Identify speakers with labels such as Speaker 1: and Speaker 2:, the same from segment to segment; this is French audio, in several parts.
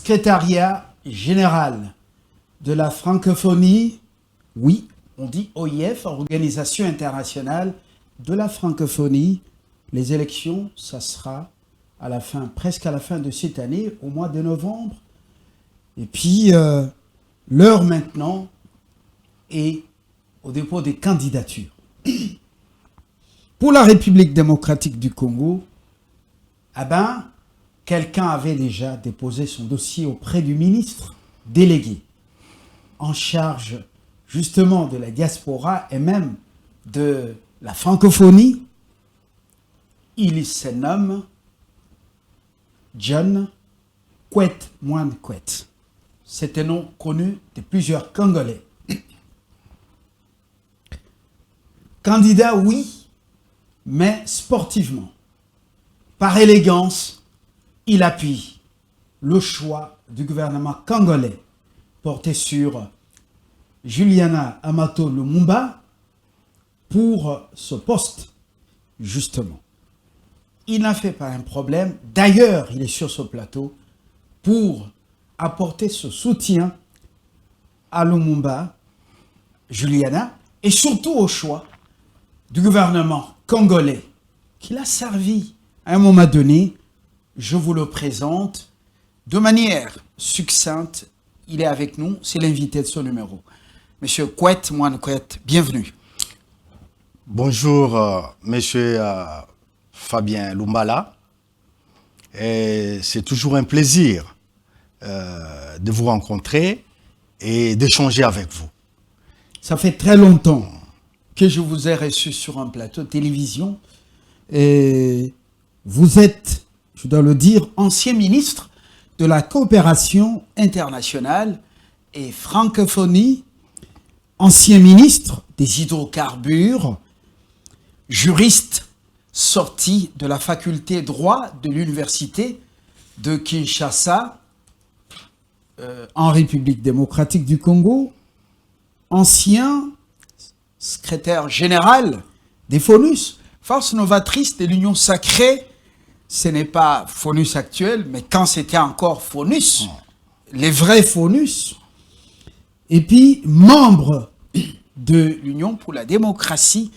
Speaker 1: secrétariat général de la francophonie, oui, on dit OIF, Organisation internationale de la francophonie. Les élections, ça sera à la fin, presque à la fin de cette année, au mois de novembre. Et puis, l'heure maintenant est au dépôt des candidatures. Pour la République démocratique du Congo, eh ben, quelqu'un avait déjà déposé son dossier auprès du ministre délégué en charge justement de la diaspora et même de la francophonie. Il se nomme John Kwet Moine Kwet. C'est un nom connu de plusieurs Congolais. Candidat, oui, mais sportivement. Par élégance, il appuie le choix du gouvernement congolais porté sur Juliana Amato Lumumba pour ce poste, justement. Il n'a fait pas un problème. D'ailleurs, il est sur ce plateau pour apporter ce soutien à Lumumba, Juliana, et surtout au choix du gouvernement congolais qui l'a servi à un moment donné. Je vous le présente de manière succincte. Il est avec nous, c'est l'invité de ce numéro. Monsieur Kwet Moine Kwet, bienvenue.
Speaker 2: Bonjour, monsieur Fabien Lumbala. C'est toujours un plaisir de vous rencontrer et d'échanger avec vous.
Speaker 1: Ça fait très longtemps que je vous ai reçu sur un plateau de télévision. Et vous êtes, je dois le dire, ancien ministre de la coopération internationale et francophonie, ancien ministre des hydrocarbures, juriste sorti de la faculté droit de l'université de Kinshasa, en République démocratique du Congo, ancien secrétaire général des FONUS, force novatrice de l'Union sacrée. Ce n'est pas FONUS actuel, mais quand c'était encore FONUS, les vrais FONUS. Et puis, membre de l'Union pour la démocratie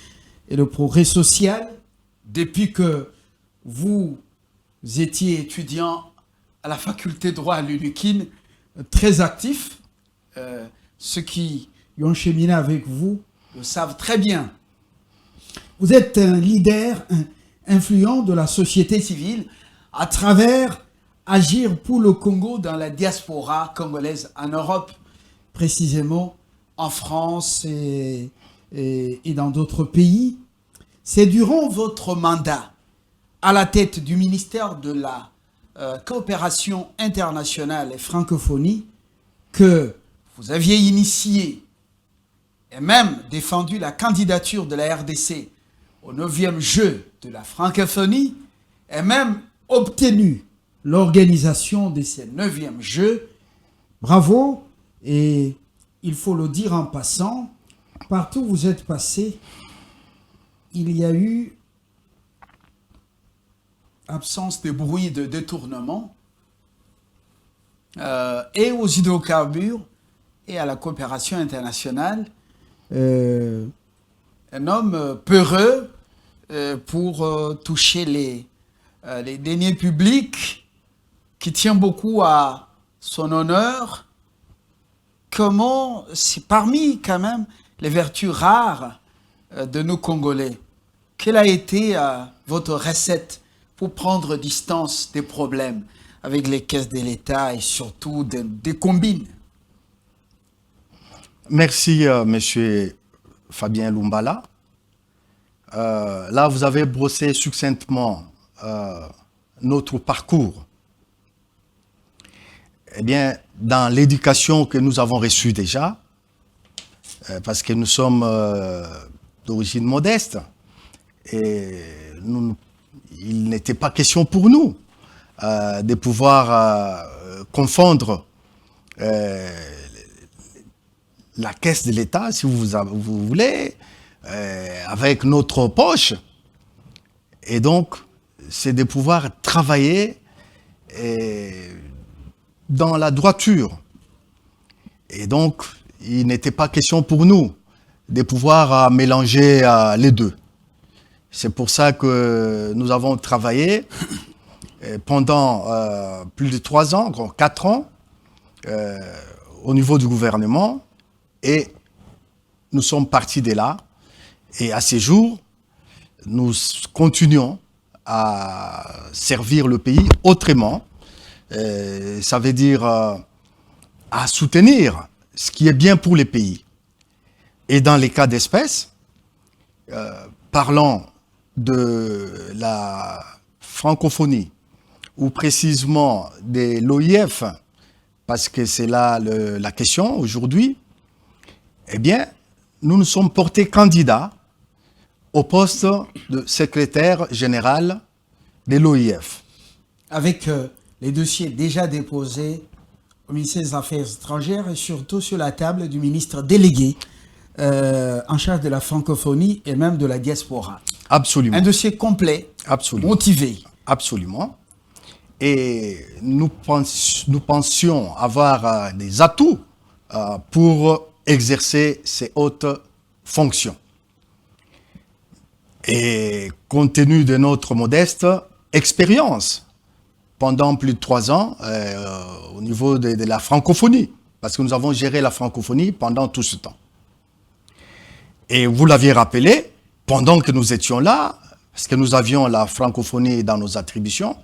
Speaker 1: et le progrès social, depuis que vous étiez étudiant à la faculté de droit à l'UNIKIN, très actif. Ceux qui ont cheminé avec vous le savent très bien. Vous êtes un leader influent de la société civile à travers Agir pour le Congo dans la diaspora congolaise en Europe, précisément en France et dans d'autres pays. C'est durant votre mandat à la tête du ministère de la coopération internationale et francophonie que vous aviez initié et même défendu la candidature de la RDC au 9e jeu de la francophonie et même obtenu l'organisation de ces 9e jeux. Bravo, et il faut le dire en passant, partout où vous êtes passé, il y a eu absence de bruit de détournement et aux hydrocarbures et à la coopération internationale. Un homme peureux pour toucher les deniers publics, qui tient beaucoup à son honneur. Comment, c'est parmi quand même les vertus rares de nos Congolais, quelle a été votre recette pour prendre distance des problèmes avec les caisses de l'État et surtout des combines?
Speaker 2: Merci, monsieur Fabien Lumbala. Là, vous avez brossé succinctement notre parcours. Eh bien, dans l'éducation que nous avons reçue déjà, parce que nous sommes d'origine modeste, et il n'était pas question pour nous de pouvoir confondre la caisse de l'État, si vous voulez, avec notre poche. Et donc, c'est de pouvoir travailler dans la droiture. Et donc, il n'était pas question pour nous de pouvoir mélanger les deux. C'est pour ça que nous avons travaillé pendant plus de 3 ans, 4 ans, au niveau du gouvernement, et nous sommes partis de là. Et à ces jours, nous continuons à servir le pays autrement. Ça veut dire à soutenir ce qui est bien pour les pays. Et dans les cas d'espèce, parlant de la francophonie, ou précisément de l'OIF, parce que c'est là la question aujourd'hui, eh bien, nous nous sommes portés candidats au poste de secrétaire général de l'OIF.
Speaker 1: Avec les dossiers déjà déposés au ministère des Affaires étrangères et surtout sur la table du ministre délégué en charge de la francophonie et même de la diaspora.
Speaker 2: Absolument.
Speaker 1: Un dossier complet,
Speaker 2: absolument,
Speaker 1: motivé.
Speaker 2: Absolument. Et nous pensions avoir des atouts pour exercer ces hautes fonctions. Et compte tenu de notre modeste expérience pendant plus de 3 ans au niveau de la francophonie, parce que nous avons géré la francophonie pendant tout ce temps. Et vous l'aviez rappelé, pendant que nous étions là, parce que nous avions la francophonie dans nos attributions,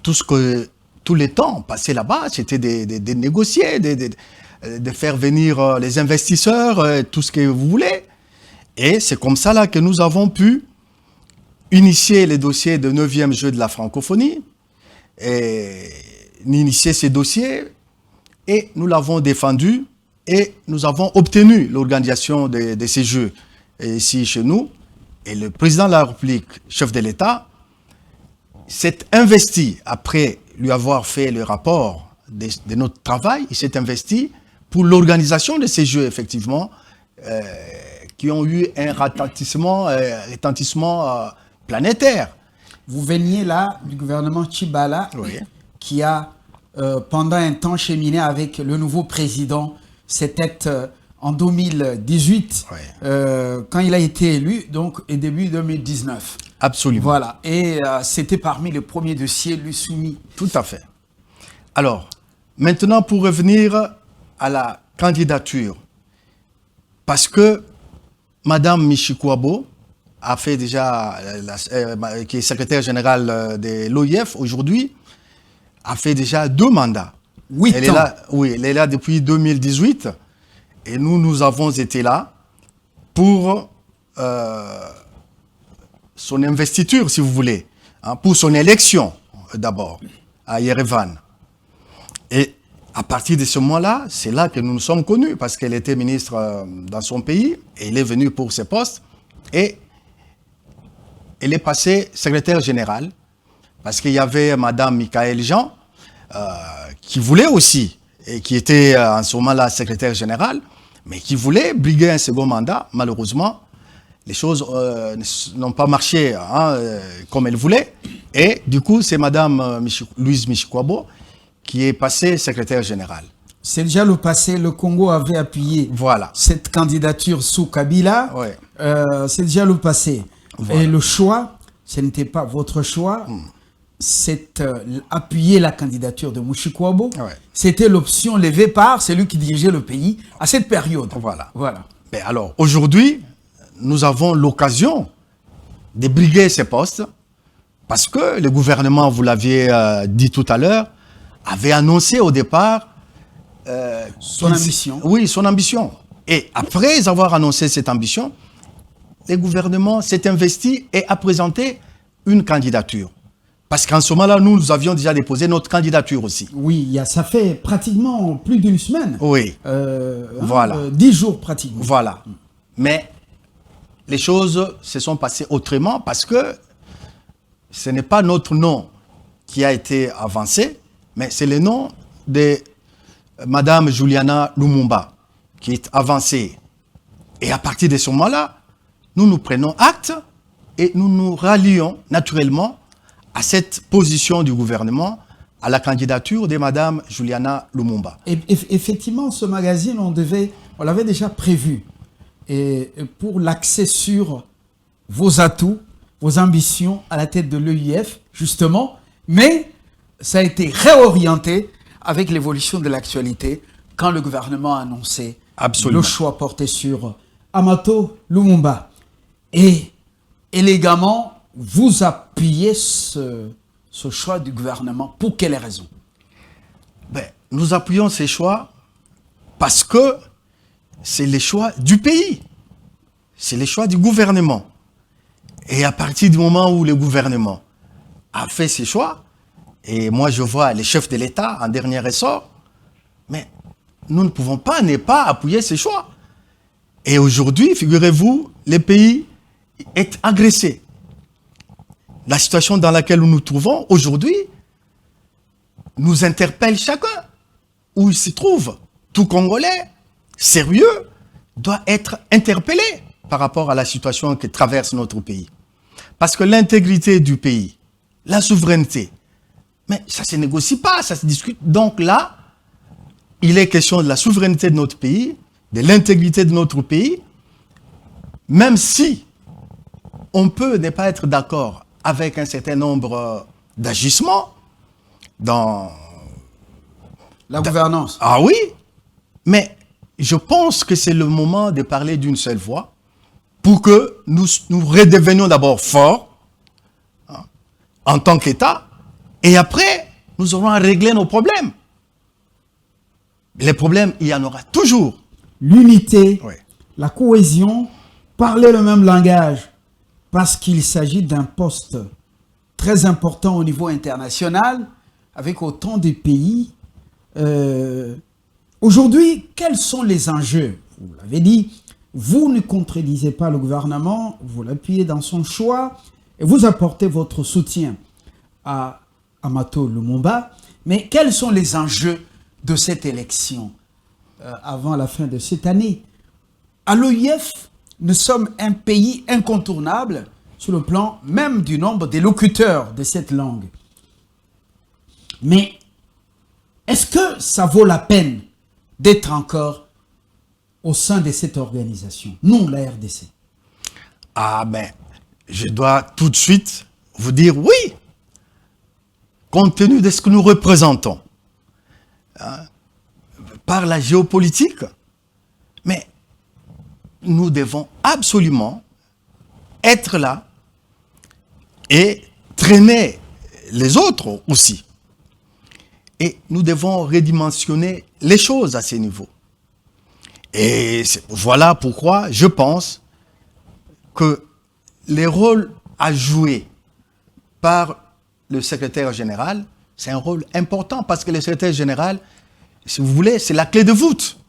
Speaker 2: tous les temps passés là-bas, c'était de négocier, de faire venir les investisseurs, tout ce que vous voulez. Et c'est comme ça là que nous avons pu initier les dossiers de 9e jeu de la francophonie, et initier ces dossiers, et nous l'avons défendu, et nous avons obtenu l'organisation de ces jeux ici chez nous. Et le président de la République, chef de l'État, s'est investi, après lui avoir fait le rapport de notre travail, il s'est investi pour l'organisation de ces jeux, effectivement, qui ont eu un retentissement planétaire.
Speaker 1: Vous veniez là du gouvernement Tchibala,
Speaker 2: oui,
Speaker 1: qui a pendant un temps cheminé avec le nouveau président. C'était en 2018,
Speaker 2: oui,
Speaker 1: quand il a été élu, donc et début 2019.
Speaker 2: Absolument.
Speaker 1: Voilà, et c'était parmi les premiers dossiers lui soumis.
Speaker 2: Tout à fait. Alors, maintenant pour revenir à la candidature, parce que Madame Michikuabo a fait déjà, qui est secrétaire générale de l'OIF aujourd'hui, a fait déjà 2 mandats.
Speaker 1: 8 ans.
Speaker 2: Là, oui, elle est là depuis 2018 et nous avons été là pour son investiture, si vous voulez, hein, pour son élection d'abord à Yerevan. Et à partir de ce moment-là, c'est là que nous nous sommes connus, parce qu'elle était ministre dans son pays, et elle est venue pour ce poste, et elle est passée secrétaire générale, parce qu'il y avait Madame Michaël Jean, qui voulait aussi, et qui était en ce moment-là secrétaire générale, mais qui voulait briguer un second mandat. Malheureusement, les choses n'ont pas marché comme elle voulait, et du coup, c'est Madame Louise Michikuabo qui est passée secrétaire générale.
Speaker 1: C'est déjà le passé, le Congo avait appuyé cette candidature sous Kabila.
Speaker 2: Ouais.
Speaker 1: C'est déjà le passé.
Speaker 2: Voilà.
Speaker 1: Et le choix, ce n'était pas votre choix, c'est appuyer la candidature de Michikuabo.
Speaker 2: Ouais.
Speaker 1: C'était l'option levée par celui qui dirigeait le pays à cette période.
Speaker 2: Voilà.
Speaker 1: Voilà.
Speaker 2: Mais alors, aujourd'hui, nous avons l'occasion de briguer ces postes, parce que le gouvernement, vous l'aviez dit tout à l'heure, avait annoncé au départ
Speaker 1: son ambition.
Speaker 2: Oui, son ambition. Et après avoir annoncé cette ambition, le gouvernement s'est investi et a présenté une candidature. Parce qu'en ce moment-là, nous avions déjà déposé notre candidature aussi.
Speaker 1: Oui, ça fait pratiquement plus d'une semaine.
Speaker 2: Oui.
Speaker 1: Voilà. 10 jours pratiquement.
Speaker 2: Voilà. Mais les choses se sont passées autrement, parce que ce n'est pas notre nom qui a été avancé, mais c'est le nom de Madame Juliana Lumumba qui est avancé. Et à partir de ce moment-là, nous prenons acte et nous nous rallions naturellement à cette position du gouvernement à la candidature de Mme Juliana Lumumba.
Speaker 1: Et, effectivement, ce magazine, on l'avait déjà prévu et pour l'accès sur vos atouts, vos ambitions à la tête de l'EIF, justement, mais ça a été réorienté avec l'évolution de l'actualité quand le gouvernement a annoncé
Speaker 2: Absolument.
Speaker 1: le choix porté sur Amato Lumumba. Et élégamment, vous appuyez ce choix du gouvernement. Pour quelles raisons?
Speaker 2: Ben, nous appuyons ces choix parce que c'est les choix du pays. C'est les choix du gouvernement. Et à partir du moment où le gouvernement a fait ses choix, et moi je vois les chefs de l'État en dernier ressort, mais nous ne pouvons pas ne pas appuyer ces choix. Et aujourd'hui, figurez-vous, le pays est agressé. La situation dans laquelle nous nous trouvons aujourd'hui nous interpelle chacun où il se trouve. Tout Congolais sérieux doit être interpellé par rapport à la situation que traverse notre pays. Parce que l'intégrité du pays, la souveraineté, mais ça ne se négocie pas, ça se discute. Donc là, il est question de la souveraineté de notre pays, de l'intégrité de notre pays, même si on peut ne pas être d'accord avec un certain nombre d'agissements dans
Speaker 1: la gouvernance.
Speaker 2: Ah oui, mais je pense que c'est le moment de parler d'une seule voix pour que nous redevenions d'abord forts hein, en tant qu'État et après, nous aurons à régler nos problèmes. Les problèmes, il y en aura toujours.
Speaker 1: L'unité,
Speaker 2: Oui.
Speaker 1: la cohésion, parler le même langage, parce qu'il s'agit d'un poste très important au niveau international, avec autant de pays. Aujourd'hui, quels sont les enjeux? Vous l'avez dit, vous ne contredisez pas le gouvernement, vous l'appuyez dans son choix, et vous apportez votre soutien à Amato Lumumba. Mais quels sont les enjeux de cette élection avant la fin de cette année? À l'OIF, nous sommes un pays incontournable sur le plan même du nombre des locuteurs de cette langue. Mais est-ce que ça vaut la peine d'être encore au sein de cette organisation? Nous, la RDC.
Speaker 2: Ah ben, je dois tout de suite vous dire oui, compte tenu de ce que nous représentons, hein, par la géopolitique, mais nous devons absolument être là et traîner les autres aussi. Et nous devons redimensionner les choses à ces niveaux. Et voilà pourquoi je pense que les rôles à jouer par le secrétaire général, c'est un rôle important parce que le secrétaire général, si vous voulez, c'est la clé de voûte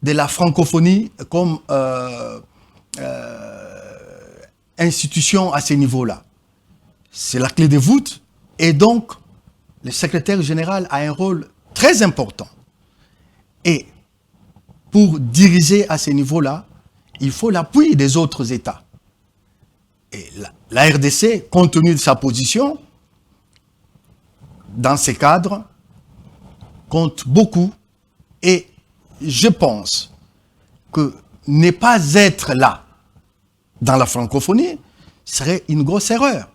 Speaker 2: de la francophonie comme institution à ces niveaux-là. C'est la clé de voûte et donc le secrétaire général a un rôle très important. Et pour diriger à ces niveaux-là, il faut l'appui des autres États. Et la RDC, compte tenu de sa position, dans ces cadres, compte beaucoup. Et je pense que ne pas être là dans la francophonie serait une grosse erreur.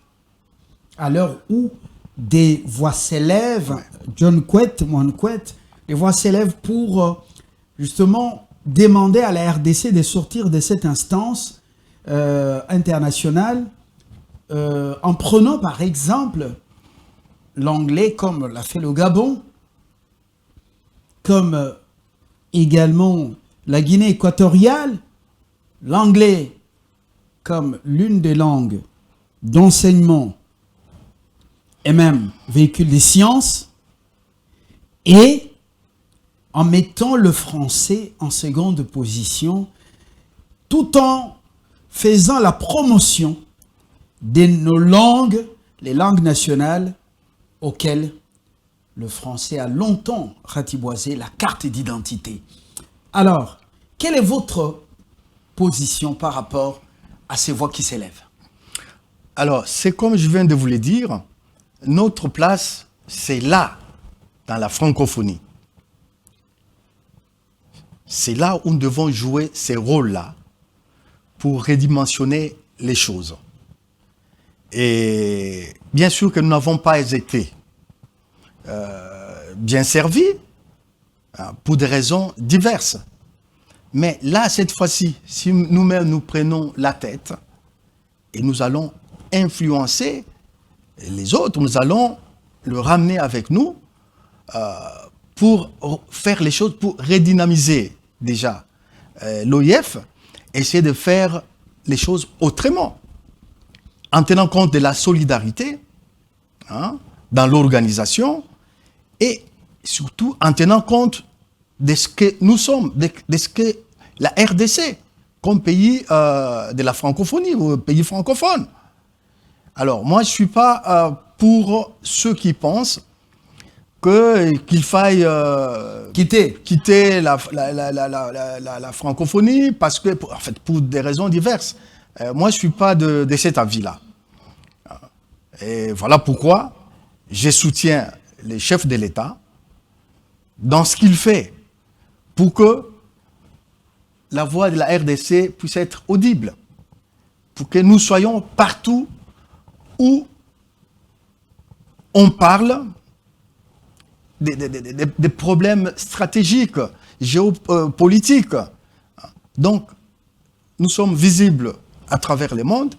Speaker 1: À l'heure où des voix s'élèvent, John Kwet, Mohan Kwet, des voix s'élèvent pour justement demander à la RDC de sortir de cette instance internationale en prenant par exemple l'anglais comme l'a fait le Gabon, comme également la Guinée équatoriale, l'anglais comme l'une des langues d'enseignement et même véhicule des sciences, et en mettant le français en seconde position, tout en faisant la promotion de nos langues, les langues nationales, auxquelles le français a longtemps ratiboisé la carte d'identité. Alors, quelle est votre position par rapport à ces voix qui s'élèvent?
Speaker 2: Alors, c'est comme je viens de vous le dire, notre place c'est là, dans la francophonie, c'est là où nous devons jouer ces rôles-là pour redimensionner les choses. Et bien sûr que nous n'avons pas été bien servis pour des raisons diverses. Mais là, cette fois-ci, si nous-mêmes nous prenons la tête et nous allons influencer les autres, nous allons le ramener avec nous pour faire les choses, pour redynamiser déjà l'OIF, essayer de faire les choses autrement, en tenant compte de la solidarité dans l'organisation et surtout en tenant compte de ce que nous sommes, de ce que la RDC, comme pays de la francophonie, ou pays francophone. Alors, moi, je ne suis pas pour ceux qui pensent qu'il faille quitter la francophonie parce que, en fait, pour des raisons diverses. Moi, je ne suis pas de cet avis-là. Et voilà pourquoi je soutiens les chefs de l'État dans ce qu'il fait pour que la voix de la RDC puisse être audible, pour que nous soyons partout où on parle des problèmes stratégiques, géopolitiques. Donc, nous sommes visibles à travers le monde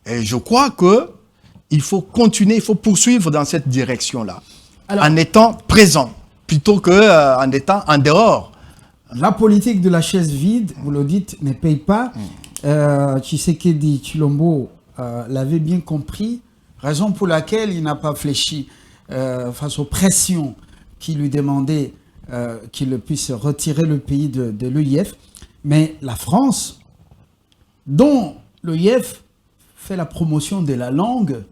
Speaker 2: et je crois qu'il faut continuer, il faut poursuivre dans cette direction-là, en étant présent plutôt qu'en étant en dehors.
Speaker 1: La politique de la chaise vide, vous le dites, ne paye pas. Tshisekedi Tshilombo l'avait bien compris, raison pour laquelle il n'a pas fléchi face aux pressions qui lui demandaient qu'il puisse retirer le pays de l'OIF. Mais la France, dont l'OIF fait la promotion de la langue,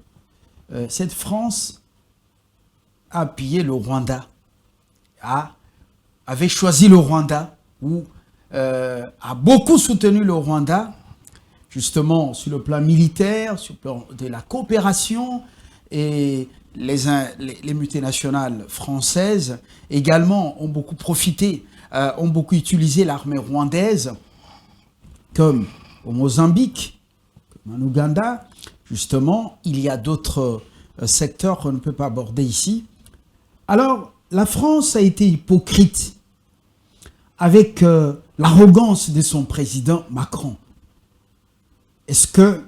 Speaker 1: cette France a appuyé le Rwanda, avait choisi le Rwanda, ou a beaucoup soutenu le Rwanda, justement sur le plan militaire, sur le plan de la coopération, et les multinationales françaises également ont beaucoup profité, ont beaucoup utilisé l'armée rwandaise, comme au Mozambique, comme en Ouganda. Justement, il y a d'autres secteurs qu'on ne peut pas aborder ici. Alors, la France a été hypocrite avec l'arrogance de son président Macron. Est-ce que,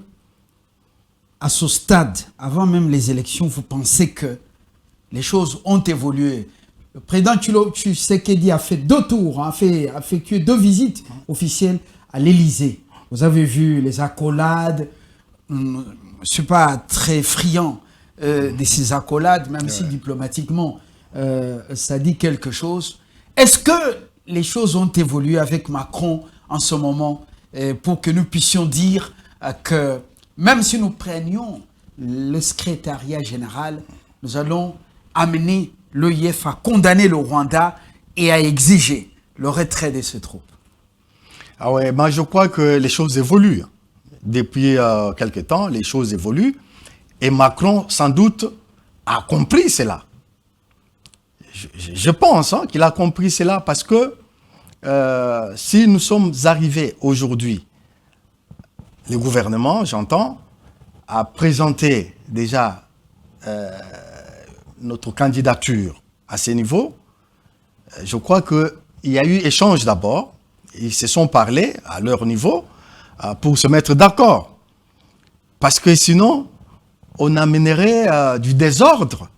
Speaker 1: à ce stade, avant même les élections, vous pensez que les choses ont évolué? Le président Tshisekedi a fait 2 tours, a effectué 2 visites officielles à l'Élysée. Vous avez vu les accolades. Je ne suis pas très friand de ces accolades, même si diplomatiquement, ça dit quelque chose. Est-ce que les choses ont évolué avec Macron en ce moment pour que nous puissions dire que même si nous prenions le secrétariat général, nous allons amener l'OIF à condamner le Rwanda et à exiger le retrait de ses troupes?
Speaker 2: Ah ouais, ben je crois que les choses évoluent. Depuis quelque temps, les choses évoluent. Et Macron, sans doute, a compris cela. Je pense qu'il a compris cela parce que si nous sommes arrivés aujourd'hui, le gouvernement, j'entends, a présenté déjà notre candidature à ce niveau, je crois qu'il y a eu échange d'abord. Ils se sont parlé à leur niveau pour se mettre d'accord. Parce que sinon, on amènerait du désordre.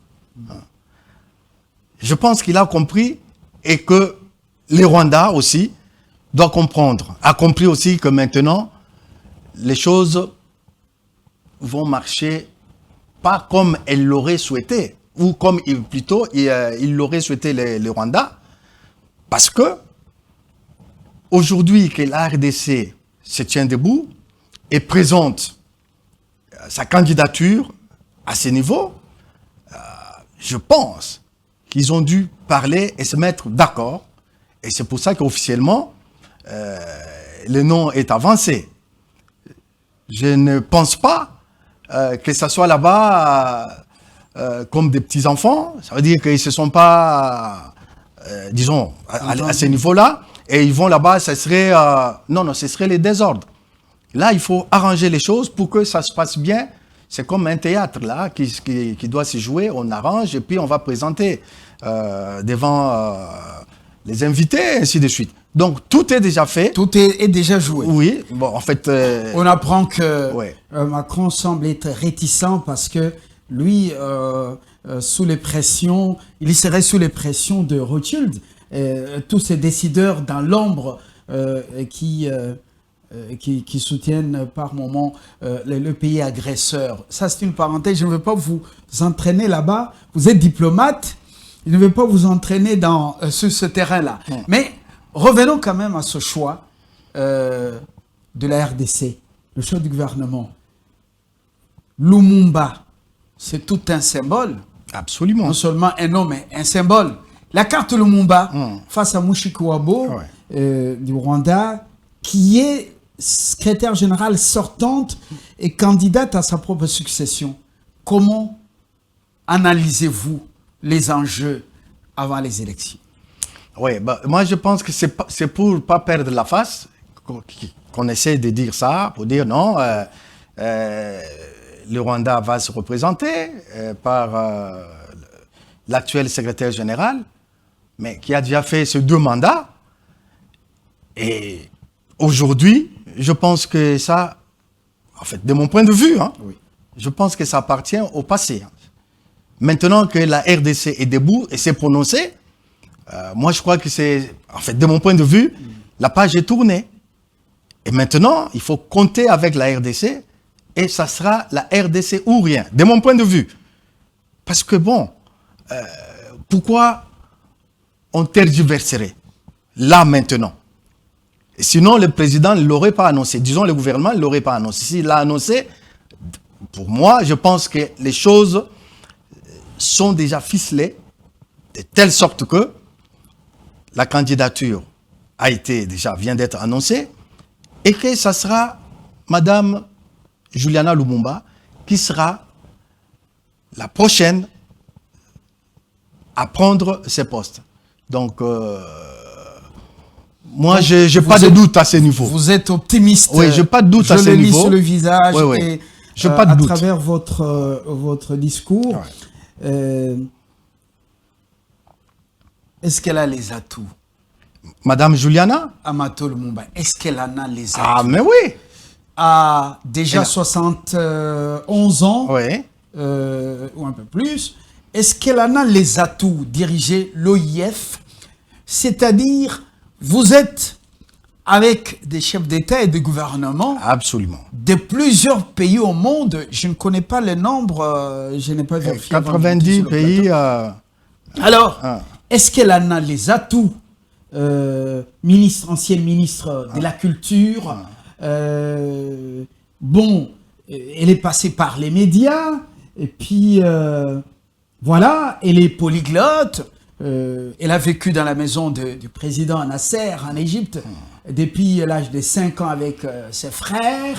Speaker 2: Je pense qu'il a compris et que les Rwandais aussi doivent comprendre. A compris aussi que maintenant, les choses vont marcher pas comme elle l'aurait souhaité, ou comme plutôt il l'aurait souhaité les Rwandais, parce que aujourd'hui que la RDC se tient debout et présente sa candidature à ce niveau, je pense qu'ils ont dû parler et se mettre d'accord. Et c'est pour ça qu'officiellement, le nom est avancé. Je ne pense pas que ce soit là-bas comme des petits-enfants. Ça veut dire qu'ils ne se sont pas, disons, à ce niveau-là. Et ils vont là-bas, ce serait... non, ce serait les désordres. Là, il faut arranger les choses pour que ça se passe bien. C'est comme un théâtre, là, qui doit se jouer. On arrange et puis on va présenter devant les invités, ainsi de suite. Donc, tout est déjà fait.
Speaker 1: Tout est déjà joué.
Speaker 2: Oui, bon, en fait...
Speaker 1: On apprend que
Speaker 2: ouais.
Speaker 1: Macron semble être réticent parce que lui, sous les pressions, il serait sous les pressions de Rothschild. Tous ces décideurs dans l'ombre qui soutiennent par moment le pays agresseur. Ça, c'est une parenthèse. Je ne veux pas vous entraîner là-bas. Vous êtes diplomate. Je ne veux pas vous entraîner sur ce terrain-là. Mais revenons quand même à ce choix de la RDC, le choix du gouvernement. Lumumba, c'est tout un symbole.
Speaker 2: Absolument.
Speaker 1: Non seulement un nom, mais un symbole. La carte Lumumba face à Mushikuwabo du Rwanda, qui est secrétaire générale sortante et candidate à sa propre succession. Comment analysez-vous les enjeux avant les élections?
Speaker 2: Oui, bah, moi je pense que c'est pour ne pas perdre la face qu'on essaie de dire ça, pour dire non, le Rwanda va se représenter par l'actuel secrétaire général, mais qui a déjà fait ces 2 mandats. Et aujourd'hui, je pense que ça, en fait, de mon point de vue, je pense que ça appartient au passé. Maintenant que la RDC est debout et s'est prononcée, moi je crois que c'est, en fait, de mon point de vue, la page est tournée. Et maintenant, il faut compter avec la RDC et ça sera la RDC ou rien, de mon point de vue. Parce que bon, pourquoi on tergiverserait là maintenant? Et sinon, le président ne l'aurait pas annoncé. Disons, le gouvernement ne l'aurait pas annoncé. S'il l'a annoncé, pour moi, je pense que les choses sont déjà ficelées de telle sorte que la candidature vient d'être annoncée et que ça sera Madame Juliana Lumumba qui sera la prochaine à prendre ses postes. Donc, moi, je n'ai pas de doute à ce niveau.
Speaker 1: Vous êtes optimiste.
Speaker 2: Oui, je n'ai pas de doute à ce niveau.
Speaker 1: Je le lis sur le visage et
Speaker 2: pas de doute.
Speaker 1: À travers votre discours. Est-ce qu'elle a les atouts?
Speaker 2: Madame Juliana
Speaker 1: Amato Lumumba, est-ce qu'elle en a les atouts?
Speaker 2: Ah, mais oui.
Speaker 1: À déjà 71 ans, ou un peu plus, est-ce qu'elle en a les atouts diriger l'OIF? C'est-à-dire, vous êtes avec des chefs d'État et de gouvernement
Speaker 2: absolument
Speaker 1: de plusieurs pays au monde. Je ne connais pas le nombre, je n'ai pas vérifié.
Speaker 2: 90 pays.
Speaker 1: Alors, est-ce qu'elle en a les atouts? Ancienne ministre de la Culture. Bon, elle est passée par les médias. Et puis, voilà, elle est polyglotte. Elle a vécu dans la maison du président Nasser en Égypte depuis l'âge de 5 ans avec ses frères.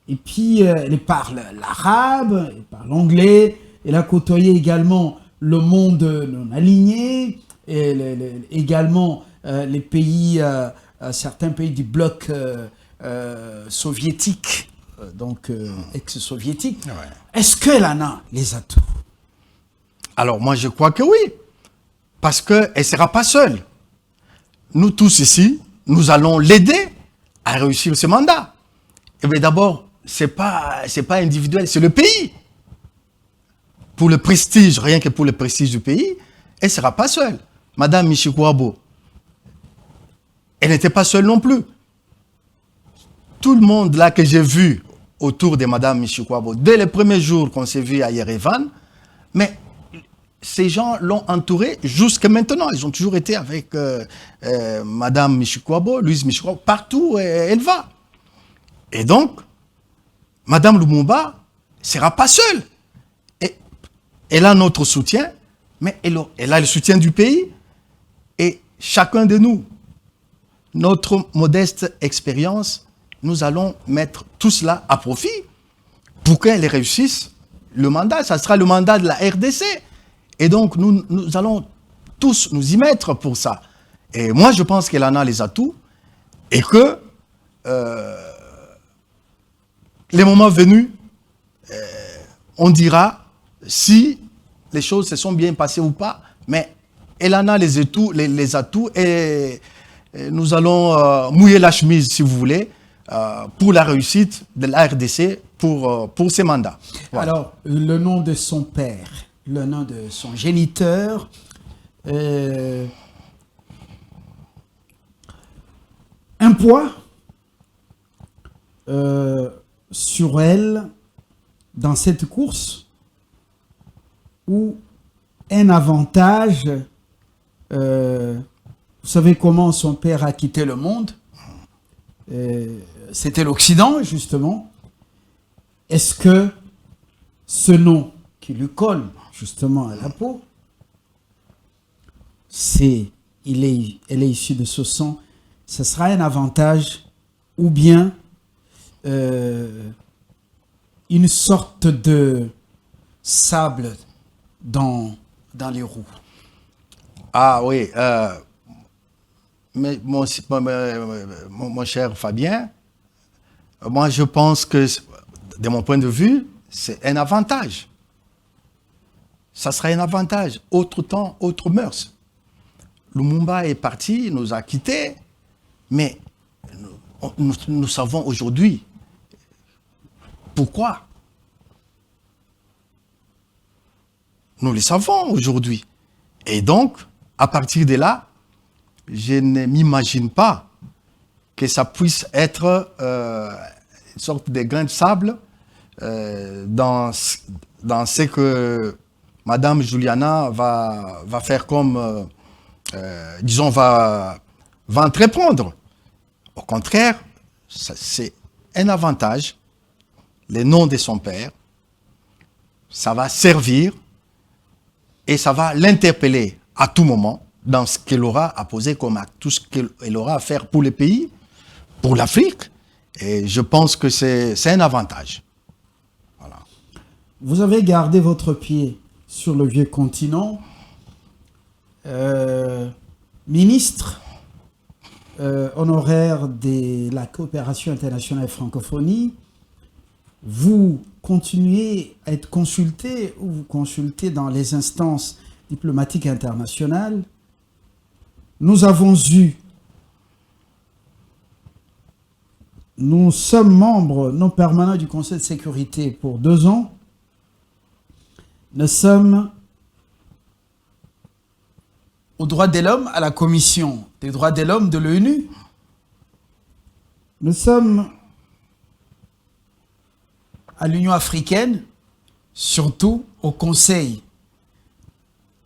Speaker 1: Et puis, elle parle l'arabe, elle parle l'anglais. Elle a côtoyé également le monde non aligné, et également les pays, certains pays du bloc soviétique, donc ex-soviétique. Est-ce qu'elle en a les atouts?
Speaker 2: Alors, moi, je crois que oui. Parce qu'elle ne sera pas seule. Nous tous ici, nous allons l'aider à réussir ce mandat. Et bien d'abord, ce n'est pas individuel, c'est le pays. Pour le prestige, rien que pour le prestige du pays, elle ne sera pas seule. Madame Mushikuwabo, elle n'était pas seule non plus. Tout le monde là que j'ai vu autour de Madame Mushikuwabo, dès le premier jour qu'on s'est vu à Yerevan, mais ces gens l'ont entourée jusqu'à maintenant. Ils ont toujours été avec Madame Mushikuwabo, Louise Mushikuwabo, partout où elle va. Et donc, Madame Lumumba ne sera pas seule. Et elle a notre soutien, mais elle a le soutien du pays. Et chacun de nous, notre modeste expérience, nous allons mettre tout cela à profit pour qu'elle réussisse le mandat, ça sera le mandat de la RDC. Et donc, nous allons tous nous y mettre pour ça. Et moi, je pense qu'elle en a les atouts et que, les moments venus, on dira si les choses se sont bien passées ou pas, mais elle en a les atouts et nous allons mouiller la chemise, si vous voulez, pour la réussite de la RDC pour ces mandats. Voilà.
Speaker 1: Alors, le nom de son père, le nom de son géniteur, un poids sur elle dans cette course ou un avantage. Vous savez comment son père a quitté le monde. C'était l'Occident, justement. Est-ce que ce nom qui lui colle justement à la peau, elle est issue de ce sang, ce sera un avantage ou bien une sorte de sable dans les roues?
Speaker 2: Ah oui, mais mon cher Fabien, moi je pense que, de mon point de vue, c'est un avantage. Ça sera un avantage. Autre temps, autre mœurs. Lumumba est parti, il nous a quittés, mais nous savons aujourd'hui pourquoi. Nous le savons aujourd'hui. Et donc, à partir de là, je ne m'imagine pas que ça puisse être une sorte de grain de sable dans ce que Madame Juliana va faire comme, disons, va entreprendre. Au contraire, c'est un avantage. Le nom de son père, ça va servir et ça va l'interpeller à tout moment dans ce qu'elle aura à poser comme acte, tout ce qu'elle aura à faire pour le pays, pour l'Afrique. Et je pense que c'est un avantage. Voilà.
Speaker 1: Vous avez gardé votre pied sur le vieux continent. Ministre honoraire de la coopération internationale et francophonie, vous continuez à être consulté ou vous consultez dans les instances diplomatiques internationales. Nous sommes membres non permanents du Conseil de sécurité pour 2 ans. Nous sommes aux droits de l'homme à la Commission des droits de l'homme de l'ONU. Nous sommes à l'Union africaine, surtout au Conseil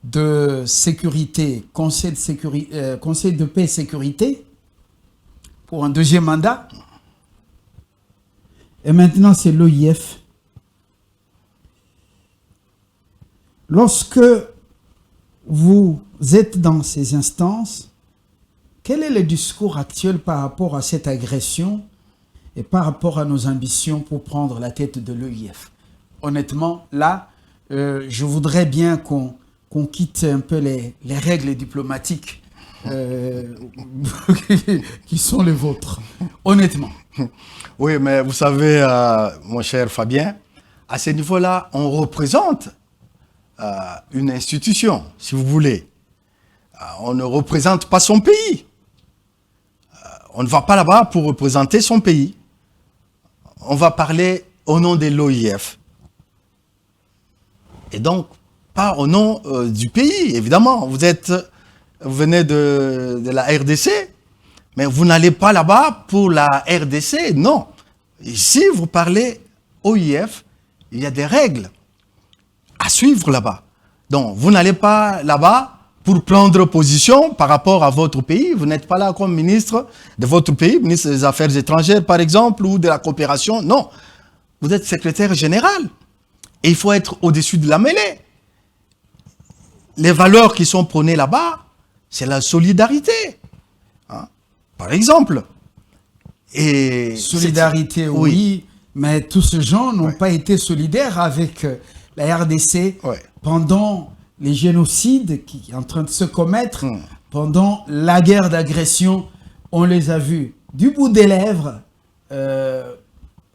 Speaker 1: de sécurité, Conseil de paix et sécurité, pour un 2e mandat. Et maintenant, c'est l'OIF. Lorsque vous êtes dans ces instances, quel est le discours actuel par rapport à cette agression et par rapport à nos ambitions pour prendre la tête de l'OIF? Honnêtement, là, je voudrais bien qu'on quitte un peu les règles diplomatiques qui sont les vôtres, honnêtement.
Speaker 2: Oui, mais vous savez, mon cher Fabien, à ce niveau-là, on représente une institution, si vous voulez. On ne représente pas son pays. On ne va pas là-bas pour représenter son pays. On va parler au nom de l'OIF. Et donc, pas au nom du pays, évidemment. Vous venez de la RDC, mais vous n'allez pas là-bas pour la RDC, non. Ici, vous parlez OIF, il y a des règles à suivre là-bas. Donc, vous n'allez pas là-bas pour prendre position par rapport à votre pays. Vous n'êtes pas là comme ministre de votre pays, ministre des Affaires étrangères, par exemple, ou de la coopération. Non. Vous êtes secrétaire général. Et il faut être au-dessus de la mêlée. Les valeurs qui sont prônées là-bas, c'est la solidarité. Hein? Par exemple. Et
Speaker 1: solidarité, oui, mais tous ces gens n'ont pas été solidaires avec la RDC,
Speaker 2: Ouais.
Speaker 1: pendant les génocides qui sont en train de se commettre, pendant la guerre d'agression, on les a vus du bout des lèvres,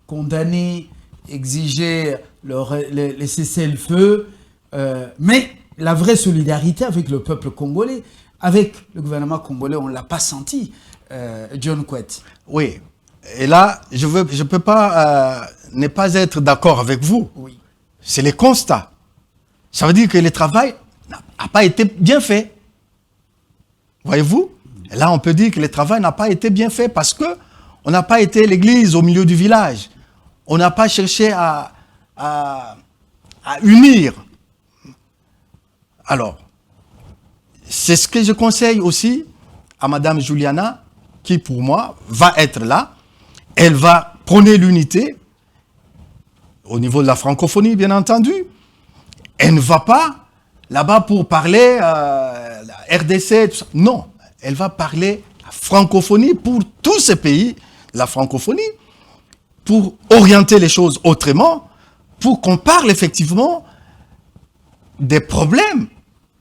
Speaker 1: condamner, exiger les cessez-le-feu, mais la vraie solidarité avec le peuple congolais, avec le gouvernement congolais, on ne l'a pas senti, John Kwet.
Speaker 2: Oui. Et là, je ne peux pas ne pas être d'accord avec vous.
Speaker 1: Oui.
Speaker 2: C'est les constats. Ça veut dire que le travail n'a pas été bien fait. Voyez-vous? Et là, on peut dire que le travail n'a pas été bien fait parce que on n'a pas été l'église au milieu du village. On n'a pas cherché à unir. Alors, c'est ce que je conseille aussi à Madame Juliana, qui pour moi va être là. Elle va prôner l'unité au niveau de la francophonie, bien entendu. Elle ne va pas là-bas pour parler la RDC, tout ça. Non, elle va parler la francophonie pour tous ces pays, la francophonie, pour orienter les choses autrement, pour qu'on parle effectivement des problèmes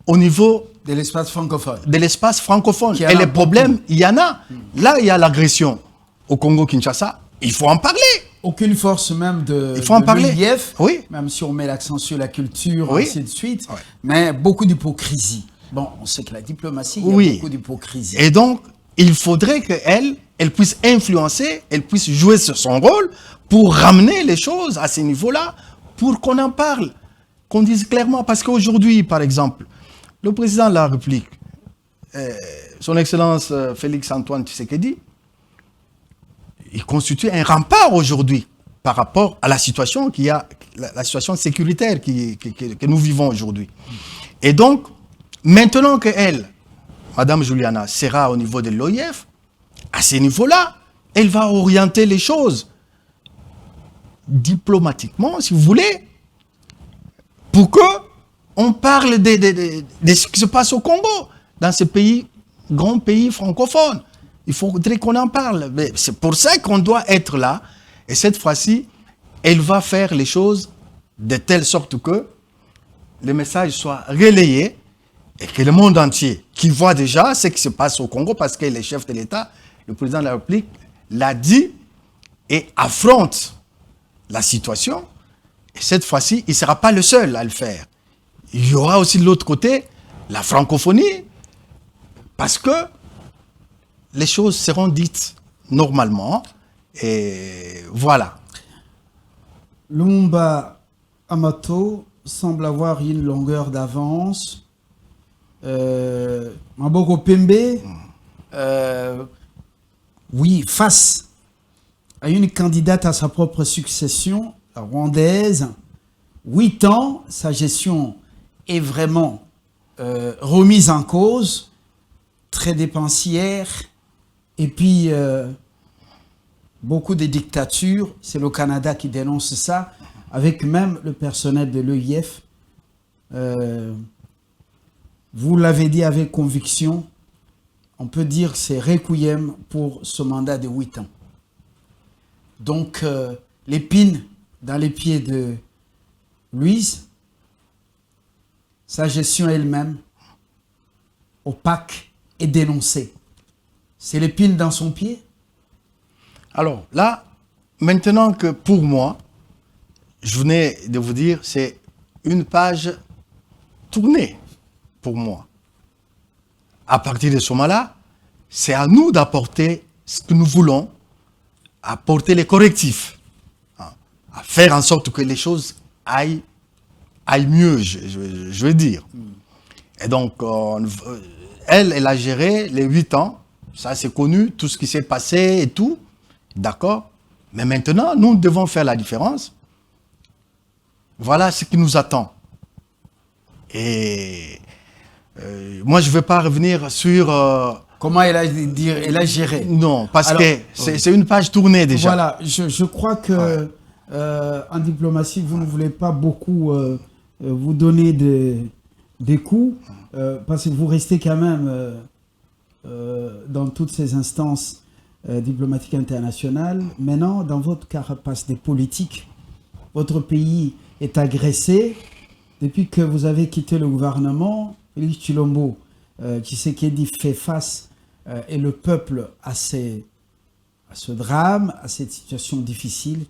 Speaker 2: au niveau
Speaker 1: De l'espace francophone.
Speaker 2: de l'espace francophone.
Speaker 1: Qui en
Speaker 2: Et
Speaker 1: a
Speaker 2: les
Speaker 1: beaucoup.
Speaker 2: problèmes, il y en a. Là, il y a l'agression au Congo-Kinshasa. Il faut en parler.
Speaker 1: Aucune force même de
Speaker 2: Il faut en parler.
Speaker 1: l'UIF,
Speaker 2: Oui.
Speaker 1: même si on met l'accent sur la culture,
Speaker 2: Oui.
Speaker 1: ainsi de suite,
Speaker 2: Ouais.
Speaker 1: mais beaucoup d'hypocrisie. Bon, on sait que la diplomatie, il y a
Speaker 2: Oui.
Speaker 1: beaucoup d'hypocrisie.
Speaker 2: Et donc, il faudrait qu'elle puisse influencer, elle puisse jouer son rôle pour ramener les choses à ce niveau-là, pour qu'on en parle, qu'on dise clairement. Parce qu'aujourd'hui, par exemple, le président de la République, son Excellence Félix-Antoine Tshisekedi, il constitue un rempart aujourd'hui par rapport à la situation qu'il y a, la situation sécuritaire que nous vivons aujourd'hui. Et donc, maintenant que elle, Madame Juliana, sera au niveau de l'OIF, à ce niveau-là, elle va orienter les choses diplomatiquement, si vous voulez, pour que on parle de ce qui se passe au Congo, dans ce pays, grand pays francophone. Il faudrait qu'on en parle. Mais c'est pour ça qu'on doit être là. Et cette fois-ci, elle va faire les choses de telle sorte que le message soit relayé et que le monde entier, qui voit déjà ce qui se passe au Congo, parce que le chef de l'État, le président de la République, l'a dit et affronte la situation. Et cette fois-ci, il ne sera pas le seul à le faire. Il y aura aussi de l'autre côté la francophonie, parce que les choses seront dites normalement. Et voilà.
Speaker 1: Lumumba Amato semble avoir une longueur d'avance. Maboko Pembe, oui, face à une candidate à sa propre succession, la rwandaise, 8 ans, sa gestion est vraiment remise en cause, très dépensière, et puis beaucoup de dictatures. C'est le Canada qui dénonce ça, avec même le personnel de l'EIF. Vous l'avez dit avec conviction, on peut dire que c'est requiem pour ce mandat de 8 ans. Donc, l'épine dans les pieds de Louise, sa gestion elle-même, opaque et dénoncée. C'est l'épine dans son pied?
Speaker 2: Alors là, maintenant que pour moi, je venais de vous dire, c'est une page tournée pour moi. À partir de ce moment-là, c'est à nous d'apporter ce que nous voulons, apporter les correctifs, à faire en sorte que les choses aillent mieux, je veux dire. Et donc, elle a géré les 8 ans, ça c'est connu, tout ce qui s'est passé et tout, d'accord. Mais maintenant, nous devons faire la différence. Voilà ce qui nous attend. Et moi, je ne veux pas revenir sur...
Speaker 1: Comment elle a géré?
Speaker 2: Non, parce
Speaker 1: Alors,
Speaker 2: que c'est une page tournée déjà.
Speaker 1: Voilà, je crois que en diplomatie, vous ne voulez pas beaucoup vous donner des coups, parce que vous restez quand même dans toutes ces instances diplomatiques internationales. Maintenant, dans votre carapace des politiques, votre pays est agressé, depuis que vous avez quitté le gouvernement, Félix Tshilombo Tshisekedi fait face et le peuple à ce drame, à cette situation difficile.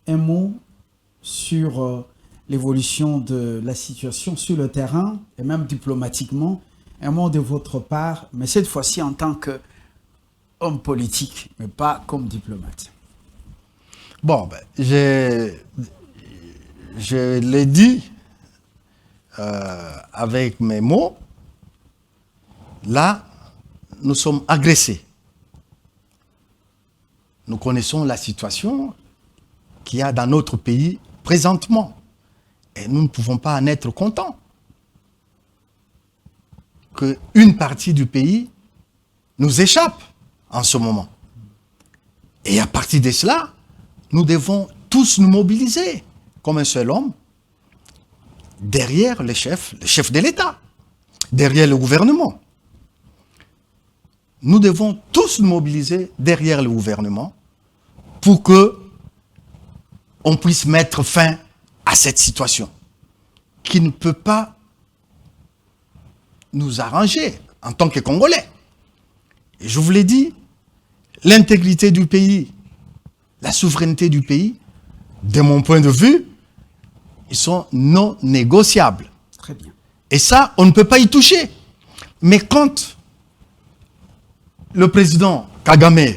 Speaker 1: Un mot sur l'évolution de la situation sur le terrain et même diplomatiquement. Un mot de votre part, mais cette fois-ci en tant qu'homme politique, mais pas comme diplomate.
Speaker 2: Bon, je l'ai dit avec mes mots. Là, nous sommes agressés. Nous connaissons la situation qu'il y a dans notre pays présentement. Et nous ne pouvons pas en être contents. Qu'une partie du pays nous échappe en ce moment. Et à partir de cela, nous devons tous nous mobiliser comme un seul homme derrière le chef de l'État, derrière le gouvernement. Nous devons tous nous mobiliser derrière le gouvernement pour que on puisse mettre fin à cette situation qui ne peut pas nous arranger en tant que Congolais. Et je vous l'ai dit, l'intégrité du pays, la souveraineté du pays, de mon point de vue, ils sont non négociables.
Speaker 1: Très bien.
Speaker 2: Et ça, on ne peut pas y toucher. Mais quand le président Kagame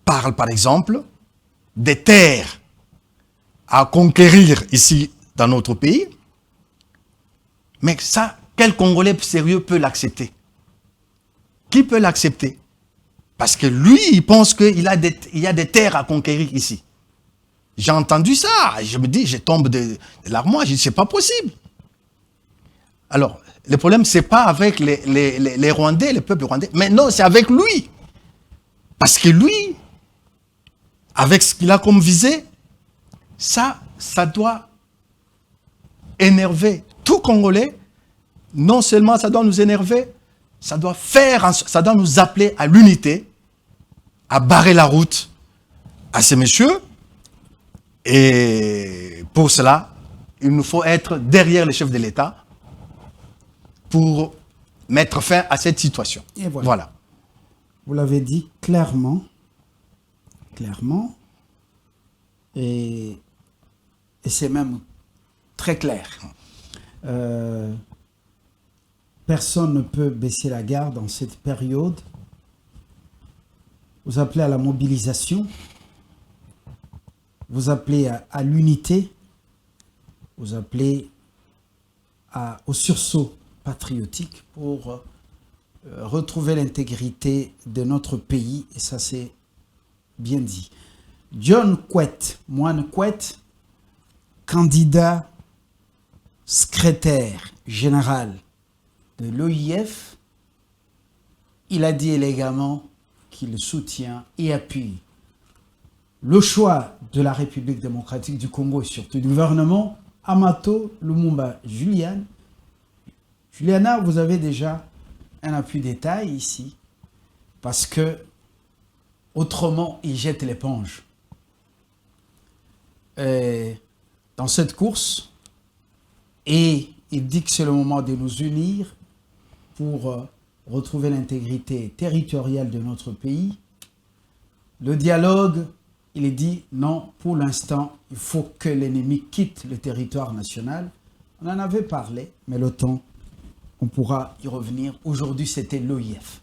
Speaker 2: parle, par exemple, des terres à conquérir ici dans notre pays, mais ça, quel Congolais sérieux peut l'accepter? Qui peut l'accepter? Parce que lui, il pense qu'il y a des terres à conquérir ici. J'ai entendu ça, je me dis, je tombe de l'armoire, je dis, c'est pas possible. Alors, le problème, c'est pas avec les Rwandais, le peuple rwandais, mais non, c'est avec lui. Parce que lui, avec ce qu'il a comme visée, ça doit énerver tout Congolais. Non seulement ça doit nous énerver, ça doit nous appeler à l'unité, à barrer la route à ces messieurs. Et pour cela, il nous faut être derrière le chef de l'État pour mettre fin à cette situation.
Speaker 1: Et voilà. Vous l'avez dit clairement, et c'est même très clair. Personne ne peut baisser la garde en cette période. Vous appelez à la mobilisation, vous appelez à l'unité, vous appelez au sursaut patriotique pour retrouver l'intégrité de notre pays, et ça c'est bien dit. John Kwet, Moine Kwet, candidat secrétaire général de l'OIF, il a dit élégamment qu'il soutient et appuie le choix de la République démocratique du Congo et surtout du gouvernement Amato Lumumba Juliana. Juliana, vous avez déjà un appui détail ici, parce que autrement, il jette l'éponge. Dans cette course, et il dit que c'est le moment de nous unir pour retrouver l'intégrité territoriale de notre pays. Le dialogue, il est dit non, pour l'instant, il faut que l'ennemi quitte le territoire national. On en avait parlé, mais le temps, on pourra y revenir. Aujourd'hui, c'était l'OIF.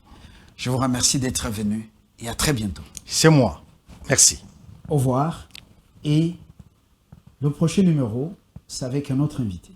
Speaker 1: Je vous remercie d'être venu et à très bientôt.
Speaker 2: C'est moi. Merci.
Speaker 1: Au revoir. Et le prochain numéro, c'est avec un autre invité.